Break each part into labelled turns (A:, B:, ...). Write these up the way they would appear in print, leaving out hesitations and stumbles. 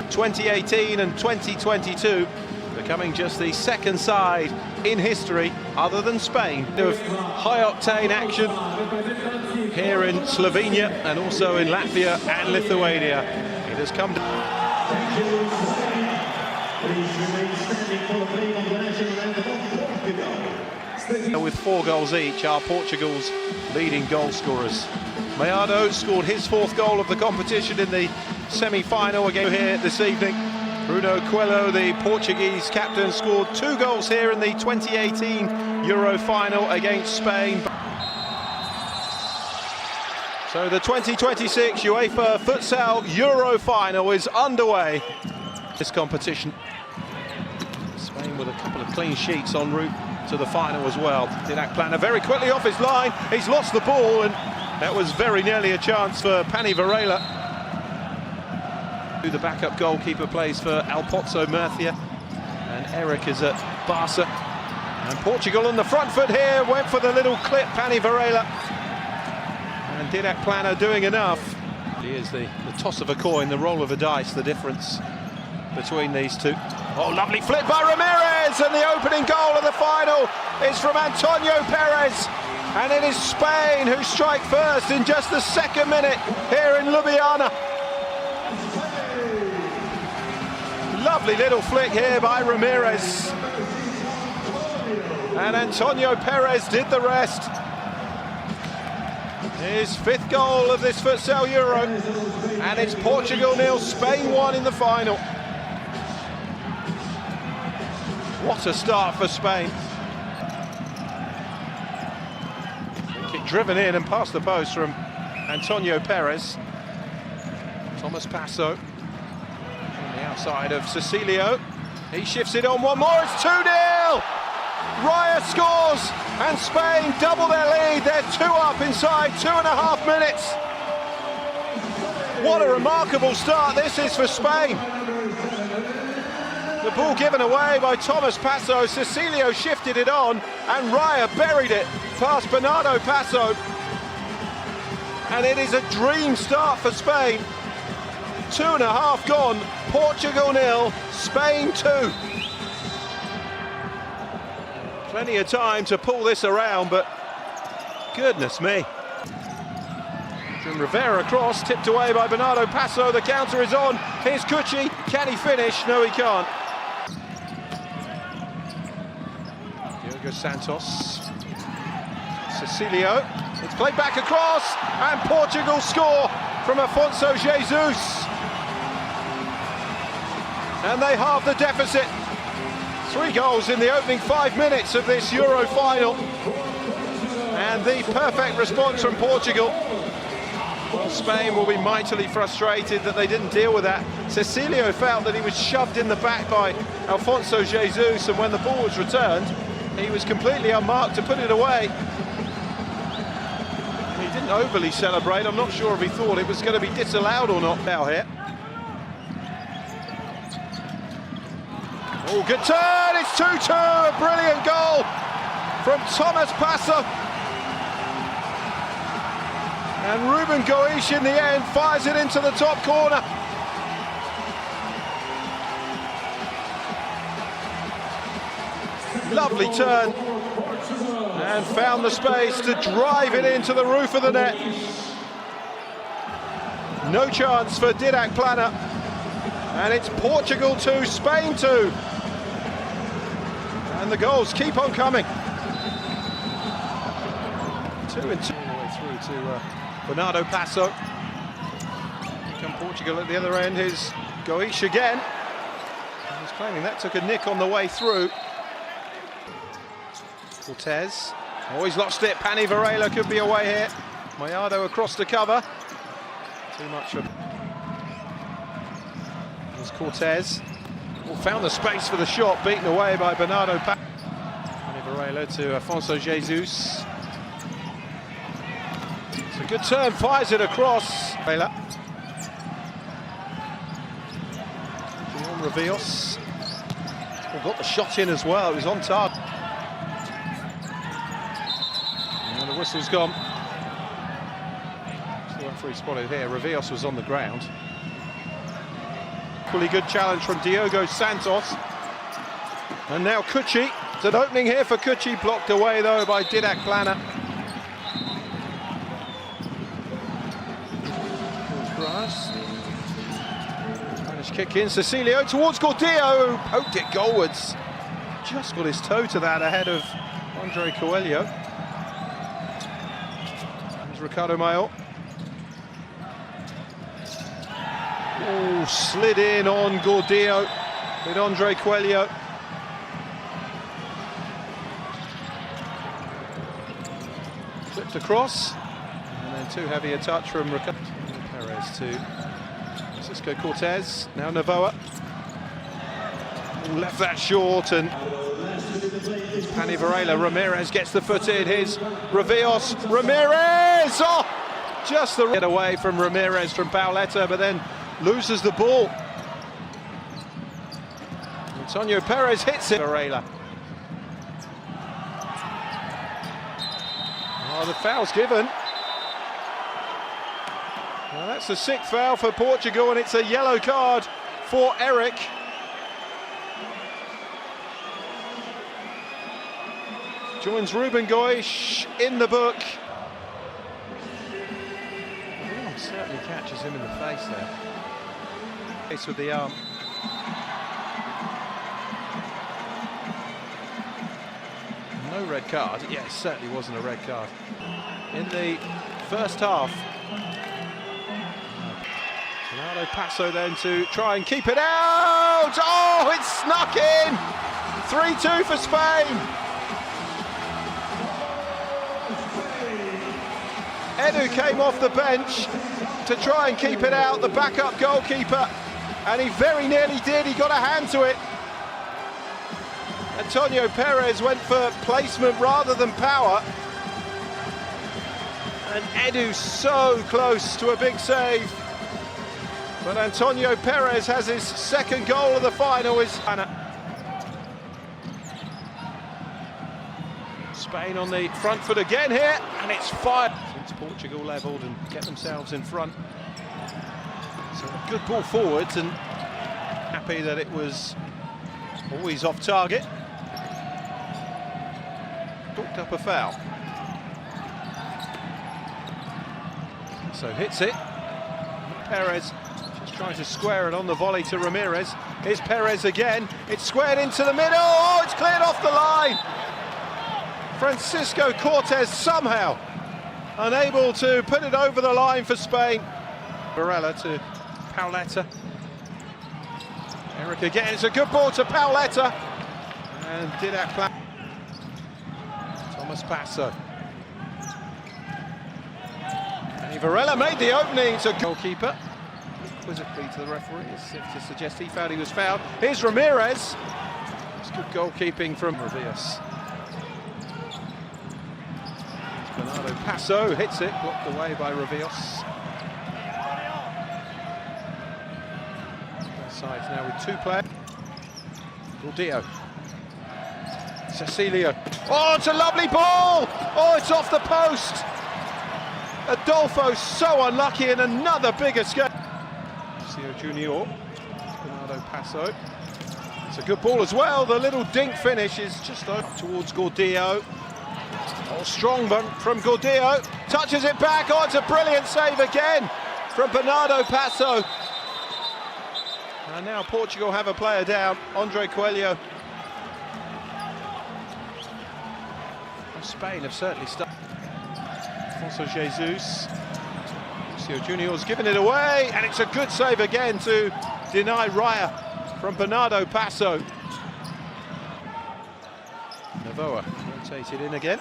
A: 2018 and 2022, becoming just the second side in history, other than Spain, of high-octane action here in Slovenia and also in Latvia and Lithuania. It has come to... With 4 goals each are Portugal's leading goal scorers. Mayado scored his 4th goal of the competition in the semi-final again here this evening. Bruno Coelho, the Portuguese captain, scored 2 goals here in the 2018 Euro final against Spain. So the 2026 UEFA Futsal Euro final is underway. This competition, Spain with a couple of clean sheets en route to the final as well. Didac Plana very quickly off his line. He's lost the ball, and that was very nearly a chance for Pani Varela. The backup goalkeeper plays for Alpozzo Murcia, and Eric is at Barca. And Portugal on the front foot here, went for the little clip, Pani Varela. And Didac Plana doing enough. Here's the toss of a coin, the roll of a dice, the difference between these two. Oh, lovely flip by Ramirez, and the opening goal of the final is from Antonio Perez. And it is Spain who strike first in just the 2nd minute here in Ljubljana. Lovely little flick here by Ramirez. And Antonio Perez did the rest. His 5th goal of this Futsal Euro. And it's Portugal 0, Spain 1 in the final. What a start for Spain. Kick driven in and past the post from Antonio Perez. Thomas Passo on the outside of Cecilio. He shifts it on one more, it's 2-0! Raya scores, and Spain double their lead. They're 2 up inside 2.5 minutes. What a remarkable start this is for Spain. The ball given away by Thomas Passo. Cecilio shifted it on, and Raya buried it past Bernardo Passo. And it is a dream start for Spain. 2.5 gone, Portugal 0, Spain 2. Plenty of time to pull this around, but goodness me. From Rivera across, tipped away by Bernardo Passo. The counter is on. Here's Cucci. Can he finish? No, he can't. Diogo Santos. Cecilio. It's played back across, and Portugal score from Afonso Jesus. And they halve the deficit. 3 goals in the opening 5 minutes of this Euro final. And the perfect response from Portugal. Spain will be mightily frustrated that they didn't deal with that. Cecilio felt that he was shoved in the back by Afonso Jesus, and when the ball was returned, he was completely unmarked to put it away. He didn't overly celebrate. I'm not sure if he thought it was going to be disallowed or not now here. Oh, good turn, it's 2-2, a brilliant goal from Thomas Passo. And Ruben Goish in the end fires it into the top corner. Lovely turn, and found the space to drive it into the roof of the net. No chance for Didac Plana. And it's Portugal 2, Spain 2. And the goals keep on coming. 2-2. All the way through to Bernardo Passo. Here come Portugal at the other end. Here's Goish again. He's claiming that took a nick on the way through. Cortez. Oh, he's lost it. Pani Varela could be away here. Mayado across the cover. Too much of... There's Cortez. Oh, found the space for the shot, beaten away by Bernardo Passo. Pani Varela to Afonso Jesus. It's a good turn, fires it across. Varela. Revios. Oh, got the shot in as well, it was on target. And the whistle's gone. The referee spotted here, Revios was on the ground. Equally good challenge from Diogo Santos. And now Cucci. It's an opening here for Cucci, blocked away though by Didac Plana. Spanish kick in, Cecilio towards Gordillo, poked it goalwards. Just got his toe to that ahead of Andre Coelho. There's Ricardo Mayor. Oh, slid in on Gordillo with Andre Coelho. Flipped across, and then too heavy a touch from Ricardo Perez to Francisco Cortez. Now Novoa. Left that short, and Pani Varela. Ramirez gets the foot in. Here's Rivios. Ramirez! Oh! Just the get away from Ramirez from Pauleta, but then loses the ball. Antonio Perez hits it. Varela. Oh, the foul's given. Well, that's the 6th foul for Portugal, and it's a yellow card for Eric. Joins Ruben Goisch in the book. Certainly catches him in the face there. Face with the arm. No red card. Yeah, it certainly wasn't a red card. In the first half. Bernardo Passo then to try and keep it out. Oh, it's snuck in. 3-2 for Spain. Edu came off the bench to try and keep it out, the backup goalkeeper, and he very nearly did. He got a hand to it. Antonio Perez went for placement rather than power, and Edu so close to a big save. But Antonio Perez has his 2nd goal of the final. Spain on the front foot again here, and it's fired. Since Portugal levelled and get themselves in front. So a good ball forwards, and happy that it was always off target. Booked up a foul. So hits it. Perez just trying to square it on the volley to Ramirez. Here's Perez again. It's squared into the middle. Oh, it's cleared off the line. Francisco Cortez somehow unable to put it over the line for Spain. Varela to Pauleta. Eric again, it's a good ball to Pauleta. And Didac Plana. Thomas Passo. And Varela made the opening to goalkeeper. Quizzically to the referee as if to suggest he felt he was fouled. Here's Ramirez. It's good goalkeeping from Rivios. Bernardo Passo hits it, blocked away by Rivios. Both sides now with 2 players. Gordillo. Cecilio. Oh, it's a lovely ball! Oh, it's off the post! Adolfo so unlucky, and another big escape. Lucio Junior. Bernardo Passo. It's a good ball as well. The little dink finish is just up towards Gordillo. Oh, strong from Gordillo, touches it back. Oh, it's a brilliant save again from Bernardo Passo. And now Portugal have a player down, Andre Coelho. And Spain have certainly started. Alfonso Jesus. Lucio Junior's given it away, and it's a good save again to deny Raya from Bernardo Passo. Novoa rotated in again.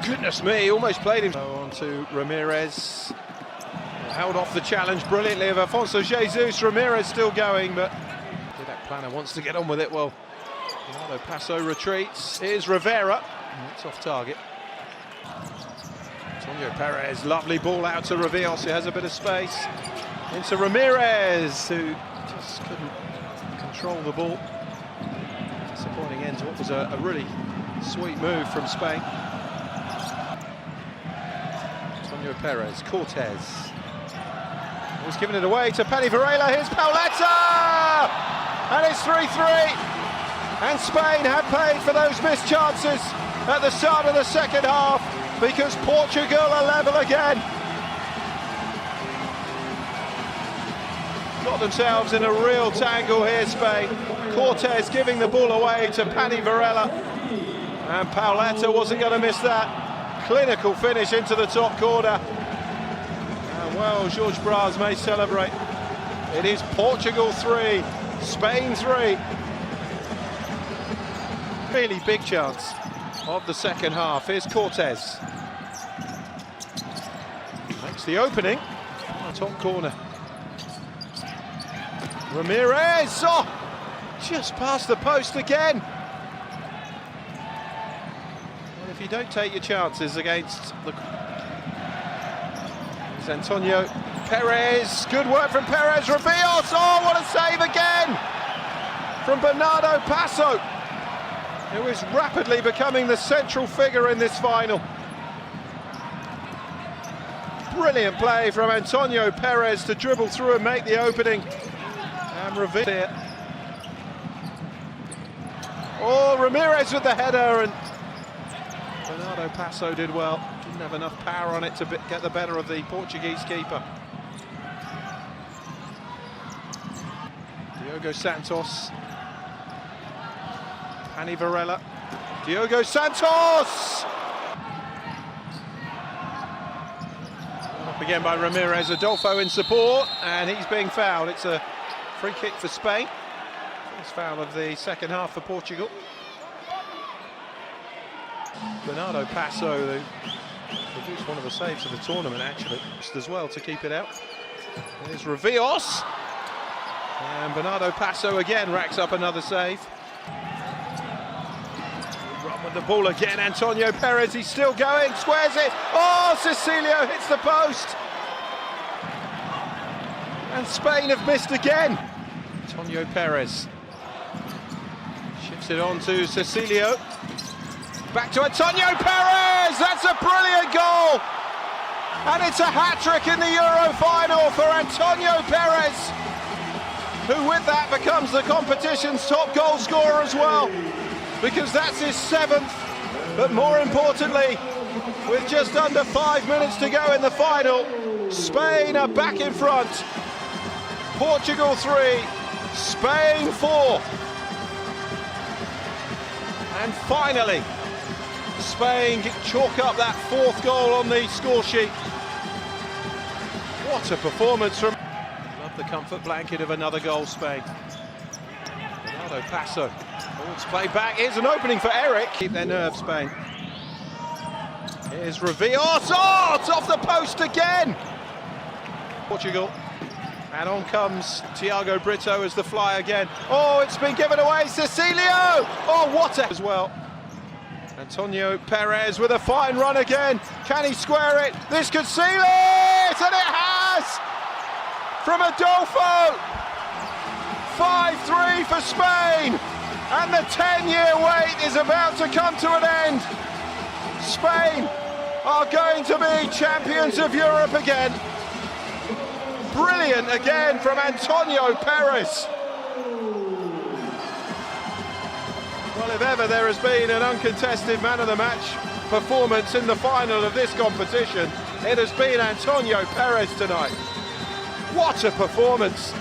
A: Goodness me, almost played him. On to Ramirez. Held off the challenge brilliantly of Alfonso Jesus. Ramirez still going, but Didac Plana wants to get on with it. Well, Bernardo Passo retreats. Here's Rivera. It's off target. Antonio Perez, lovely ball out to Rivios, who has a bit of space. Into Ramirez, who just couldn't control the ball. Disappointing end to what was a really sweet move from Spain. Antonio Perez, Cortez. He's given it away to Pani Varela. Here's Pauletta! And it's 3-3. And Spain have paid for those missed chances at the start of the second half, because Portugal are level again. Got themselves in a real tangle here, Spain. Cortez giving the ball away to Pani Varela. And Pauletta wasn't going to miss that. Clinical finish into the top corner. And well, Jorge Braz may celebrate. It is Portugal 3, Spain 3. Really big chance of the second half. Here's Cortez. Makes the opening. Top corner. Ramirez! Oh! Just past the post again. Well, if you don't take your chances against the... There's Antonio Perez. Good work from Perez. Revios! Oh, what a save again! From Bernardo Passo, who is rapidly becoming the central figure in this final. Brilliant play from Antonio Perez to dribble through and make the opening. And Ramirez. Oh, Ramirez with the header, and Bernardo Passo did well. Didn't have enough power on it to get the better of the Portuguese keeper. Diogo Santos. Pani Varela. Diogo Santos! Up again by Ramirez. Adolfo in support, and he's being fouled. It's a free kick for Spain. First foul of the second half for Portugal. Bernardo Passo, who produced one of the saves of the tournament, actually, just as well to keep it out. There's Revios. And Bernardo Passo again racks up another save. Run with the ball again, Antonio Perez, he's still going, squares it. Oh, Cecilio hits the post. And Spain have missed again. Antonio Perez shifts it on to Cecilio. Back to Antonio Perez, that's a brilliant goal. And it's a hat-trick in the Euro final for Antonio Perez, who with that becomes the competition's top goal scorer as well, because that's his 7th, but more importantly, with just under 5 minutes to go in the final, Spain are back in front. Portugal 3, Spain 4. And finally, Spain chalk up that 4th goal on the score sheet. What a performance from... Love the comfort blanket of another goal, Spain. Bernardo Passo. Ball's played back. Here's an opening for Eric. Keep their nerve, Spain. Here's Revios. Oh, it's off the post again. Portugal. And on comes Thiago Brito as the fly again. Oh, it's been given away. Cecilio. Oh, what a... as well. Antonio Perez with a fine run again. Can he square it? This could seal it! And it has! From Adolfo! 5-3 for Spain! And the 10-year wait is about to come to an end. Spain are going to be champions of Europe again. Brilliant again from Antonio Perez. Well, if ever there has been an uncontested man of the match performance in the final of this competition, it has been Antonio Perez tonight. What a performance!